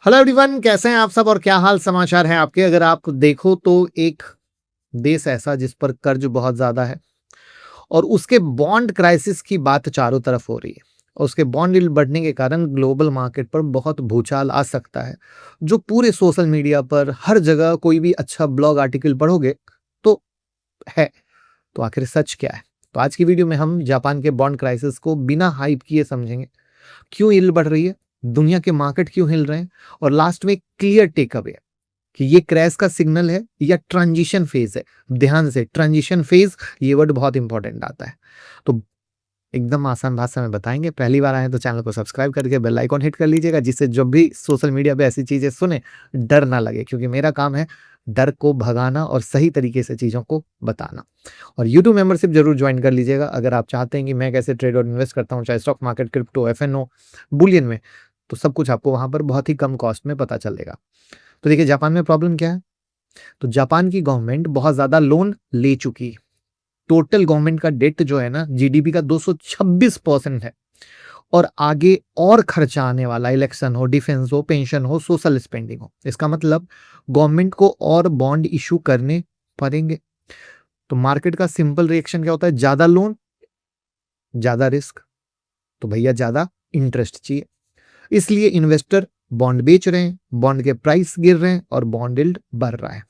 Hello everyone, कैसे हैं आप सब और क्या हाल समाचार हैं आपके। अगर आप देखो तो एक देश ऐसा जिस पर कर्ज बहुत ज्यादा है और उसके बॉन्ड क्राइसिस की बात चारों तरफ हो रही है और उसके बॉन्ड यील्ड बढ़ने के कारण ग्लोबल मार्केट पर बहुत भूचाल आ सकता है, जो पूरे सोशल मीडिया पर हर जगह कोई भी अच्छा ब्लॉग आर्टिकल पढ़ोगे तो है। तो आखिर सच क्या है? तो आज की वीडियो में हम जापान के बॉन्ड क्राइसिस को बिना हाइप किए समझेंगे। क्यों यील्ड बढ़ रही है, दुनिया के मार्केट क्यों हिल रहे हैं, और लास्ट में क्लियर टेक अवे कि ये क्रैश का सिग्नल है या ट्रांजिशन फेज है। ध्यान से, ट्रांजिशन फेज ये वर्ड बहुत इंपॉर्टेंट आता है। तो एकदम आसान भाषा में बताएंगे। पहली बार आए तो चैनल को सब्सक्राइब करके बेल आइकॉन हिट कर लीजिएगा, जिससे जब भी सोशल मीडिया पे ऐसी चीजें सुने डर ना लगे, क्योंकि मेरा काम है डर को भगाना और सही तरीके से चीजों को बताना। और यूट्यूब मेंबरशिप जरूर ज्वाइन कर लीजिएगा अगर आप चाहते हैं कि मैं कैसे ट्रेड और इन्वेस्ट करता हूँ, चाहे stock market, crypto, FNO, bullion में। तो सब कुछ आपको वहां पर बहुत ही कम कॉस्ट में पता चलेगा। तो देखिए, जापान में प्रॉब्लम क्या है। तो जापान की गवर्नमेंट बहुत ज्यादा लोन ले चुकी है। टोटल गवर्नमेंट का डेट जो है ना, जीडीपी का 226% है। और आगे और खर्चा आने वाला, इलेक्शन हो, डिफेंस हो, पेंशन हो, सोशल स्पेंडिंग हो। इसका मतलब गवर्नमेंट को और बॉन्ड इशू करने पड़ेंगे। तो मार्केट का सिंपल रिएक्शन क्या होता है? ज्यादा लोन, ज्यादा रिस्क, तो भैया ज्यादा इंटरेस्ट चाहिए। इसलिए इन्वेस्टर बॉन्ड बेच रहे हैं, बॉन्ड के प्राइस गिर रहे हैं और बॉन्ड यील्ड बढ़ रहा है।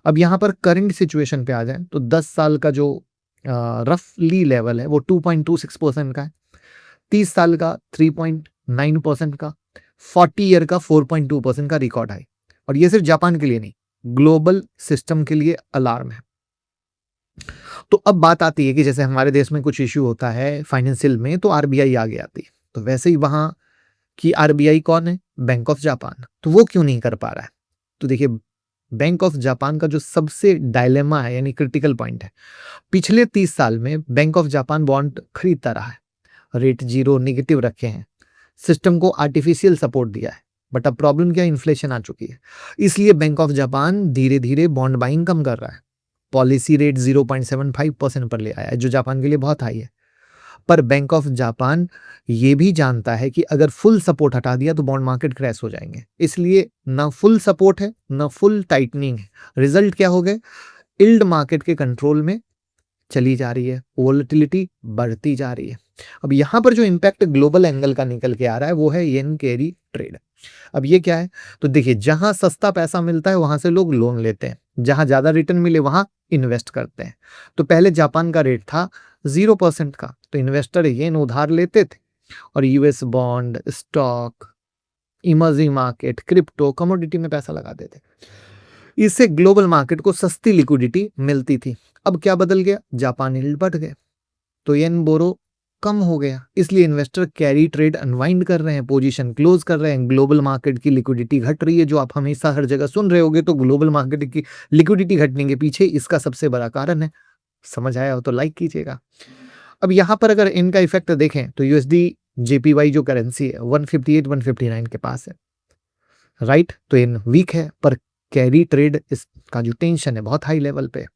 अब यहां पर करंट सिचुएशन पे आ जाए तो 10 साल का जो रफली लेवल है वो 2.26% का है। 30 साल का 3.9% का, 40 ईयर का 4.2% का रिकॉर्ड है। और ये सिर्फ जापान के लिए नहीं, ग्लोबल सिस्टम के लिए अलार्म है। तो अब बात आती है कि जैसे हमारे देश में कुछ इश्यू होता है फाइनेंशियल में तो आरबीआई आगे आती है। तो वैसे ही वहां की आरबीआई कौन है? Bank of Japan. तो वो क्यों नहीं कर पा रहा है? तो देखिए, बैंक ऑफ जापान का जो सबसे डायलेमा है, यानी क्रिटिकल पॉइंट है, पिछले 30 साल में बैंक ऑफ जापान बॉन्ड खरीदता रहा है, रेट जीरो नेगेटिव रखे हैं, सिस्टम को आर्टिफिशियल सपोर्ट दिया है। बट अब प्रॉब्लम क्या है? इन्फ्लेशन आ चुकी है। इसलिए बैंक ऑफ जापान धीरे धीरे बॉन्ड बाइंग कम कर रहा है। पॉलिसी रेट 0.75% पर ले आया है, जो जापान के लिए बहुत हाई है। पर बैंक ऑफ जापान ये भी जानता है कि अगर फुल सपोर्ट हटा दिया तो बॉन्ड मार्केट क्रैश हो जाएंगे। इसलिए ना फुल सपोर्ट है, ना फुल टाइटनिंग है। रिजल्ट क्या हो गए? इल्ड मार्केट के कंट्रोल में चली जा रही है, वोलेटिलिटी बढ़ती जा रही है। अब यहां पर जो इंपैक्ट ग्लोबल एंगल का निकल के आ रहा है वो है येन कैरी ट्रेड। अब ये क्या है? तो देखिए, जहां सस्ता पैसा मिलता है वहां से लोग लोन लेते हैं, जहां ज्यादा रिटर्न मिले वहां इन्वेस्ट करते हैं। तो पहले जापान का रेट था 0% का, तो इन्वेस्टर येन उधार लेते थे और US bond, stock, emerging market, crypto, commodity में पैसा लगाते थे। इससे ग्लोबल मार्केट को सस्ती लिक्विडिटी मिलती थी। अब क्या बदल गया? जापान यील्ड बढ़ गए तो येन बोरो कम हो गया। इसलिए इन्वेस्टर कैरी ट्रेड अनवाइंड कर रहे हैं, पोजीशन क्लोज कर रहे हैं। ग्लोबल मार्केट की लिक्विडिटी घट रही है, जो आप हमेशा हर जगह सुन रहे होगे। तो ग्लोबल मार्केट की लिक्विडिटी घटने के पीछे इसका सबसे बड़ा कारण है। समझ आया हो तो लाइक कीजिएगा। अब यहां पर अगर इनका इफेक्ट देखें तो यूएसडी जेपीवाई जो करेंसी है 158 159 के पास है, राइट। तो इन वीक है, पर कैरी ट्रेड इसका जो टेंशन है बहुत हाई लेवल पे है।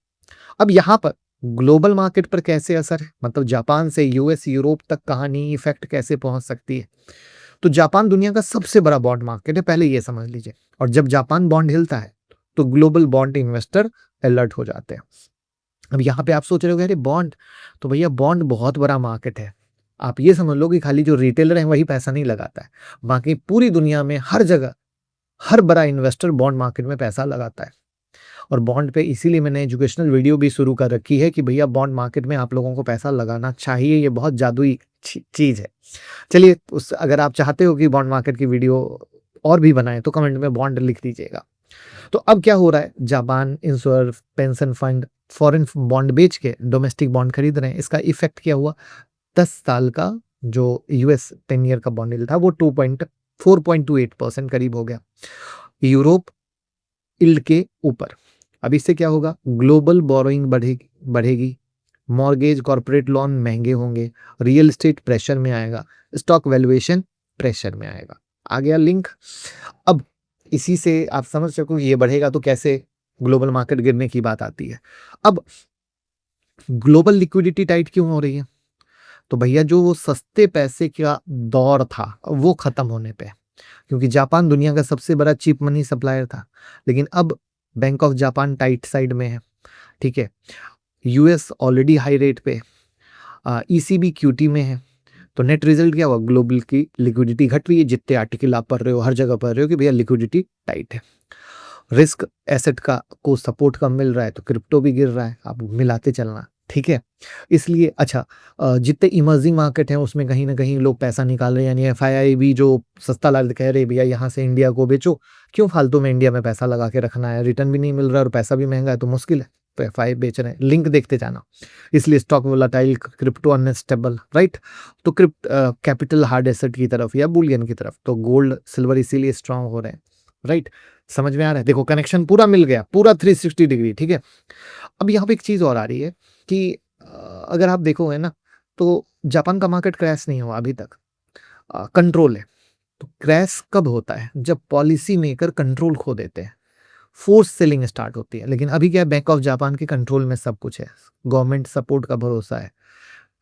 अब यहाँ पर ग्लोबल मार्केट पर कैसे असर है, मतलब जापान से यूएस, यूरोप तक कहानी इफेक्ट कैसे पहुंच सकती है। तो जापान दुनिया का सबसे बड़ा बॉन्ड मार्केट है, पहले ये समझ लीजिए। और जब जापान बॉन्ड हिलता है तो ग्लोबल बॉन्ड इन्वेस्टर अलर्ट हो जाते हैं। अब यहाँ पे आप सोच रहे हो अरे बॉन्ड, तो भैया बॉन्ड बहुत बड़ा मार्केट है। आप ये समझ लो कि खाली जो रिटेलर है वही पैसा नहीं लगाता है, बाकी पूरी दुनिया में हर जगह हर बड़ा इन्वेस्टर बॉन्ड मार्केट में पैसा लगाता है। और बॉन्ड पे इसीलिए मैंने एजुकेशनल वीडियो भी शुरू कर रखी है कि भैया बॉन्ड मार्केट में आप लोगों को पैसा लगाना चाहिए, ये बहुत जादुई चीज है। चलिए, उस अगर आप चाहते हो कि बॉन्ड मार्केट की वीडियो और भी बनाए तो कमेंट में बॉन्ड लिख दीजिएगा। तो अब क्या हो रहा है? Japan ensure, pension fund foreign bond बेच के डोमेस्टिक बॉन्ड खरीद रहे हैं। इसका इफेक्ट क्या हुआ? 10 साल का जो यूएस 10 ईयर का बॉन्ड था वो 4.28% करीब हो गया। यूरोप इल्ड के ऊपर। अब इससे क्या होगा? ग्लोबल बोरोइंग बढ़ेगी बढ़ेगी मॉर्गेज, कॉर्पोरेट लोन महंगे होंगे, रियल एस्टेट प्रेशर में आएगा, स्टॉक वैल्यूएशन प्रेशर में आएगा। आ गया लिंक। अब इसी से आप समझ सको ये बढ़ेगा तो कैसे ग्लोबल मार्केट गिरने की बात आती है। अब ग्लोबल लिक्विडिटी टाइट क्यों हो रही है? तो भैया जो वो सस्ते पैसे का दौर था वो खत्म होने पे है। क्योंकि जापान दुनिया का सबसे बड़ा चीप मनी सप्लायर था, लेकिन अब bank of Japan tight side में है, ठीक है। यूएस ऑलरेडी हाई रेट पे, ईसीबी क्यूटी में है। तो नेट रिजल्ट क्या हुआ, ग्लोबल की लिक्विडिटी घट रही है। जितने आर्टिकल आप पढ़ रहे हो, हर जगह पढ़ रहे हो कि भैया लिक्विडिटी टाइट है, रिस्क एसेट का को सपोर्ट कम मिल रहा है, तो क्रिप्टो भी गिर रहा है, आप मिलाते चलना, ठीक है। इसलिए अच्छा, जितने इमर्जिंग मार्केट हैं उसमें कहीं ना कहीं लोग पैसा निकाल रहे हैं, यानी एफआईआई भी जो सस्ता ला कह रहे भैया यहाँ से इंडिया को बेचो, क्यों फालतू में इंडिया में पैसा लगा के रखना है, रिटर्न भी नहीं मिल रहा है और पैसा भी महंगा है, तो मुश्किल है। तो एफआई बेच रहे हैं, लिंक देखते जाना। इसलिए stock volatile, crypto unstable, right. तो कैपिटल हार्ड एसेट की तरफ या बुलियन की तरफ, तो गोल्ड सिल्वर इसीलिए स्ट्रांग हो रहे हैं, राइट। समझ में आ रहा है, देखो कनेक्शन पूरा मिल गया, पूरा 360 डिग्री, ठीक है। अब यहाँ पे एक चीज और आ रही है कि अगर आप देखोगे ना, तो जापान का मार्केट क्रैश नहीं हुआ अभी तक, कंट्रोल है। तो क्रैश कब होता है, जब पॉलिसी मेकर कंट्रोल खो देते हैं, फोर्स सेलिंग स्टार्ट होती है। लेकिन अभी क्या है, बैंक ऑफ जापान के कंट्रोल में सब कुछ है, गवर्नमेंट सपोर्ट का भरोसा है।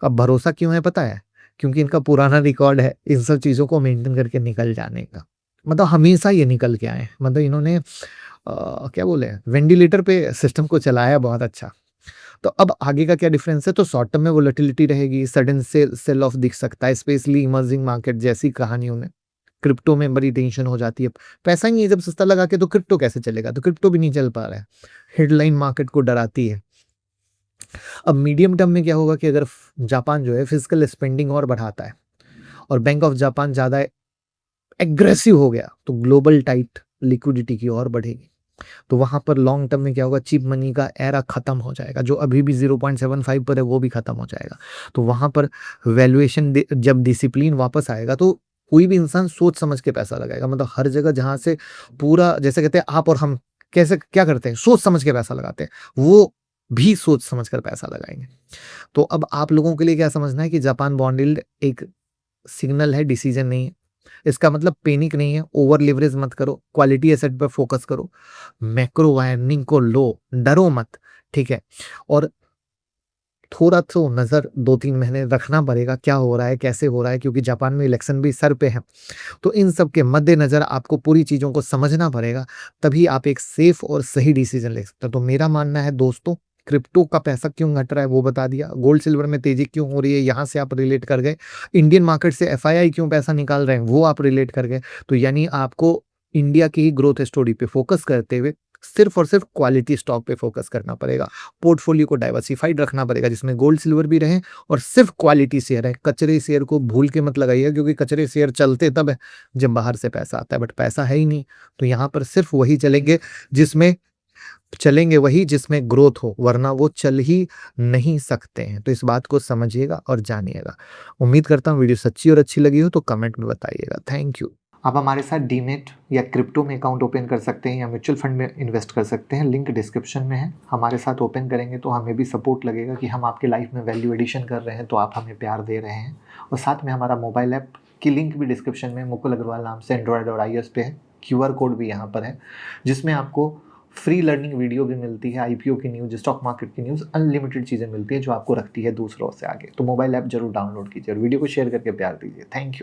अब भरोसा क्यों है पता है, क्योंकि इनका पुराना रिकॉर्ड है इन सब चीज़ों को मेंटेन करके निकल जाने का। मतलब हमेशा ये निकल के आए, मतलब इन्होंने क्या बोले, वेंटिलेटर पे सिस्टम को चलाया बहुत अच्छा। तो अब आगे का क्या डिफरेंस है, तो शॉर्ट टर्म में वोलेटिलिटी रहेगी, सडन सेल ऑफ दिख सकता है, स्पेशली इमर्जिंग मार्केट जैसी कहानियों में। क्रिप्टो में बड़ी टेंशन हो जाती है, पैसा ही नहीं है जब सस्ता लगा के, तो क्रिप्टो कैसे चलेगा, तो क्रिप्टो भी नहीं चल पा रहा है, हेडलाइन मार्केट को डराती है। अब मीडियम टर्म में क्या होगा कि अगर जापान जो है फिजिकल स्पेंडिंग और बढ़ाता है और बैंक ऑफ जापान ज़्यादा एग्रेसिव हो गया, तो ग्लोबल टाइट लिक्विडिटी की ओर बढ़ेगी। तो वहां पर लॉन्ग टर्म में क्या होगा, चीप मनी का एरा खत्म हो जाएगा, जो अभी भी 0.75 पर है वो भी खत्म हो जाएगा। तो वहां पर वैल्यूएशन, जब डिसिप्लिन वापस आएगा, तो कोई भी इंसान सोच समझ के पैसा लगाएगा। मतलब हर जगह जहां से पूरा, जैसे कहते हैं आप और हम कैसे क्या करते हैं, सोच समझ के पैसा लगाते हैं, वो भी सोच समझ कर पैसा लगाएंगे। तो अब आप लोगों के लिए क्या समझना है कि जापान बॉन्ड यील्ड एक सिग्नल है, डिसीजन नहीं है। इसका मतलब पैनिक नहीं है, ओवर लिवरेज मत करो, क्वालिटी एसेट पर फोकस करो, मैक्रो वार्निंग को लो, डरो मत, ठीक है। और थोड़ा तो नज़र 2-3 महीने रखना पड़ेगा, क्या हो रहा है, कैसे हो रहा है, क्योंकि जापान में इलेक्शन भी सर पे है। तो इन सब के मद्देनज़र आपको पूरी चीज़ों को समझना पड़ेगा, तभी आप एक सेफ और सही डिसीजन ले सकते हो। तो मेरा मानना है दोस्तों, क्रिप्टो का पैसा क्यों घट रहा है वो बता दिया, गोल्ड सिल्वर में तेजी क्यों हो रही है यहाँ से आप रिलेट कर गए, इंडियन मार्केट से एफआईआई क्यों पैसा निकाल रहे हैं वो आप रिलेट कर गए। तो यानी आपको इंडिया की ही ग्रोथ स्टोरी पे फोकस करते हुए सिर्फ और सिर्फ क्वालिटी स्टॉक पे फोकस करना पड़ेगा, पोर्टफोलियो को डाइवर्सिफाइड रखना पड़ेगा, जिसमें गोल्ड सिल्वर भी रहे और सिर्फ क्वालिटी शेयर है। कचरे शेयर को भूल के मत लगाइए, क्योंकि कचरे शेयर चलते तब है जब बाहर से पैसा आता है, बट पैसा है ही नहीं। तो यहाँ पर सिर्फ वही जिसमें ग्रोथ हो, वरना वो चल ही नहीं सकते हैं। तो इस बात को समझिएगा और जानिएगा। उम्मीद करता हूँ वीडियो सच्ची और अच्छी लगी हो, तो कमेंट में बताइएगा। Thank you. आप हमारे साथ डीमेट या क्रिप्टो में अकाउंट ओपन कर सकते हैं या म्यूचुअल फंड में इन्वेस्ट कर सकते हैं, लिंक डिस्क्रिप्शन में है। हमारे साथ ओपन करेंगे तो हमें भी सपोर्ट लगेगा कि हम आपके लाइफ में वैल्यू एडिशन कर रहे हैं, तो आप हमें प्यार दे रहे हैं। और साथ में हमारा मोबाइल ऐप की लिंक भी डिस्क्रिप्शन में मुकुल अग्रवाल नाम से एंड्रॉयड और iOS पे है, QR कोड भी यहाँ पर है, जिसमें आपको फ्री लर्निंग वीडियो भी मिलती है, आईपीओ की न्यूज़, स्टॉक मार्केट की न्यूज़, अनलिमिटेड चीज़ें मिलती है जो आपको रखती है दूसरों से आगे। तो मोबाइल ऐप जरूर डाउनलोड कीजिए और वीडियो को शेयर करके प्यार दीजिए। Thank you.